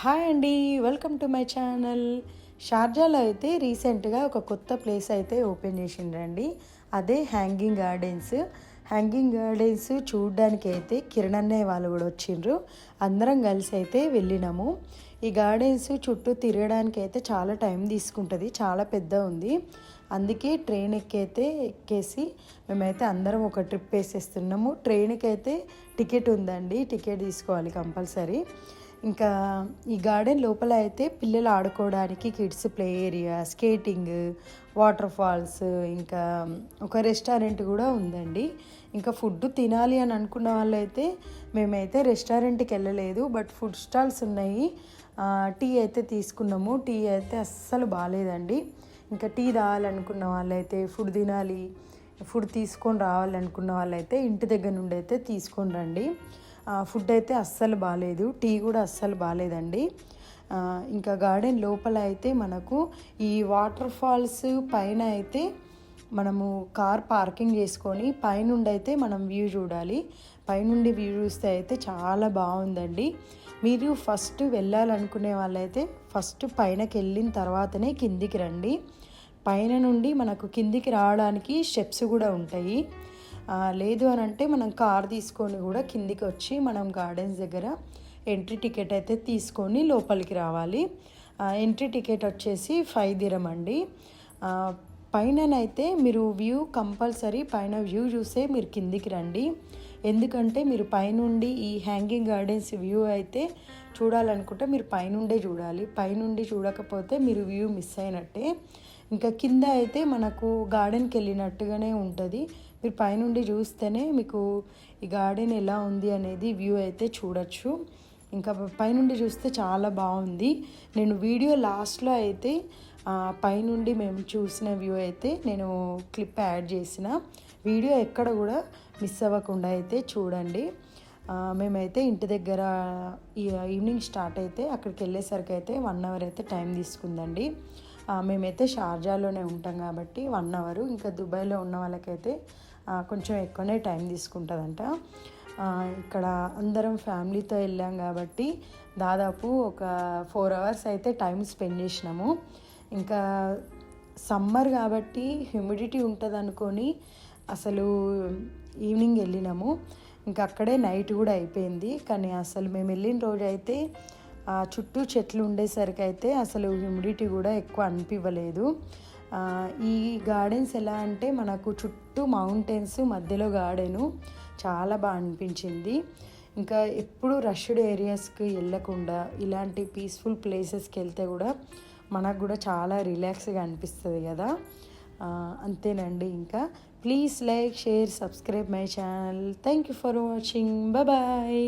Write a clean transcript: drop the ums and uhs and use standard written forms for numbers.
Hi అండి, welcome to my channel. షార్జాలో అయితే రీసెంట్గా ఒక కొత్త ప్లేస్ అయితే ఓపెన్ చేసిండ్రండి. అదే హ్యాంగింగ్ గార్డెన్స్ చూడడానికి అయితే కిరణ్ అన్నయ్య వాళ్ళు కూడా వచ్చిండ్రు. అందరం కలిసి అయితే వెళ్ళినాము. ఈ గార్డెన్స్ చుట్టూ తిరగడానికి అయితే చాలా టైం తీసుకుంటుంది, చాలా పెద్ద ఉంది. అందుకే ట్రైన్ ఎక్కేసి మేమైతే అందరం ఒక ట్రిప్ వేసేస్తున్నాము. ట్రైన్కి అయితే టికెట్ ఉందండి, టికెట్ తీసుకోవాలి కంపల్సరీ. ఇంకా ఈ గార్డెన్ లోపల అయితే పిల్లలు ఆడుకోవడానికి kids play area, skating, water falls, ఇంకా ఒక రెస్టారెంట్ కూడా ఉందండి. ఇంకా ఫుడ్ తినాలి అని అనుకున్న వాళ్ళైతే మేమైతే రెస్టారెంట్కి వెళ్ళలేదు, బట్ ఫుడ్ స్టాల్స్ ఉన్నాయి. టీ అయితే తీసుకున్నాము. టీ అయితే అస్సలు బాగాలేదండి. ఇంకా టీ తాగాలనుకున్న వాళ్ళైతే, ఫుడ్ తినాలి, ఫుడ్ తీసుకొని రావాలనుకున్న వాళ్ళైతే ఇంటి దగ్గర నుండి అయితే తీసుకొని రండి. ఫుడ్ అయితే అస్సలు బాగాలేదు, టీ కూడా అస్సలు బాగాలేదండి. ఇంకా గార్డెన్ లోపల అయితే మనకు ఈ వాటర్ ఫాల్స్ పైన అయితే మనము కార్ పార్కింగ్ చేసుకొని పైనుండి అయితే మనం వ్యూ చూడాలి. పైనుండి వ్యూ చూస్తే అయితే చాలా బాగుందండి. మీరు ఫస్ట్ వెళ్ళాలనుకునే వాళ్ళైతే ఫస్ట్ పైనకి వెళ్ళిన తర్వాతనే కిందికి రండి. పైన నుండి మనకు కిందికి రావడానికి స్టెప్స్ కూడా ఉంటాయి. లేదు అని అంటే మనం కార్ తీసుకొని కూడా కిందికి వచ్చి మనం గార్డెన్స్ దగ్గర ఎంట్రీ టికెట్ అయితే తీసుకొని లోపలికి రావాలి. ఎంట్రీ టికెట్ వచ్చేసి 5 dirham అండి. పైననైతే మీరు వ్యూ కంపల్సరీ పైన వ్యూ చూసే మీరు కిందికి రండి. ఎందుకంటే మీరు పైనుండి ఈ హ్యాంగింగ్ గార్డెన్స్ వ్యూ అయితే చూడాలనుకుంటే మీరు పైనుండే చూడాలి. పైనుండి చూడకపోతే మీరు వ్యూ మిస్ అయినట్టే. ఇంకా కింద అయితే మనకు గార్డెన్కి వెళ్ళినట్టుగానే ఉంటుంది. మీరు పైనుండి చూస్తేనే మీకు ఈ గార్డెన్ ఎలా ఉంది అనేది వ్యూ అయితే చూడొచ్చు. ఇంకా పైనుండి చూస్తే చాలా బాగుంది. నేను వీడియో లాస్ట్లో అయితే పైనుండి మేము చూసిన వ్యూ అయితే నేను క్లిప్ యాడ్ చేసిన. వీడియో ఎక్కడ కూడా మిస్ అవ్వకుండా అయితే చూడండి. మేమైతే ఇంటి దగ్గర ఈవినింగ్ స్టార్ట్ అయితే అక్కడికి వెళ్ళేసరికి అయితే 1 hour అయితే టైం తీసుకుందండి. మేమైతే షార్జాలోనే ఉంటాం కాబట్టి 1 hour. ఇంకా దుబాయ్లో ఉన్న వాళ్ళకైతే కొంచెం ఎక్కువనే టైం తీసుకుంటుందంట. ఇక్కడ అందరం ఫ్యామిలీతో వెళ్ళాం కాబట్టి దాదాపు ఒక 4 hours అయితే టైం స్పెండ్ చేసినాము. ఇంకా సమ్మర్ కాబట్టి హ్యూమిడిటీ ఉంటుంది అనుకొని అసలు ఈవినింగ్ వెళ్ళినాము. ఇంకా అక్కడే నైట్ కూడా అయిపోయింది. కానీ అసలు మేము వెళ్ళిన రోజు అయితే చుట్టూ చెట్లు ఉండేసరికి అయితే అసలు హ్యూమిడిటీ కూడా ఎక్కువ అనిపించలేదు. ఈ గార్డెన్స్ ఎలా అంటే మనకు చుట్టూ మౌంటైన్స్ మధ్యలో గార్డెను చాలా బాగా అనిపించింది. ఇంకా ఎప్పుడు రష్డ్ ఏరియాస్కి వెళ్ళకుండా ఇలాంటి పీస్ఫుల్ ప్లేసెస్కి వెళ్తే కూడా మనకు కూడా చాలా రిలాక్స్గా అనిపిస్తుంది కదా. అంతేనండి. ఇంకా please like, share, subscribe my channel. Thank you for watching. Bye.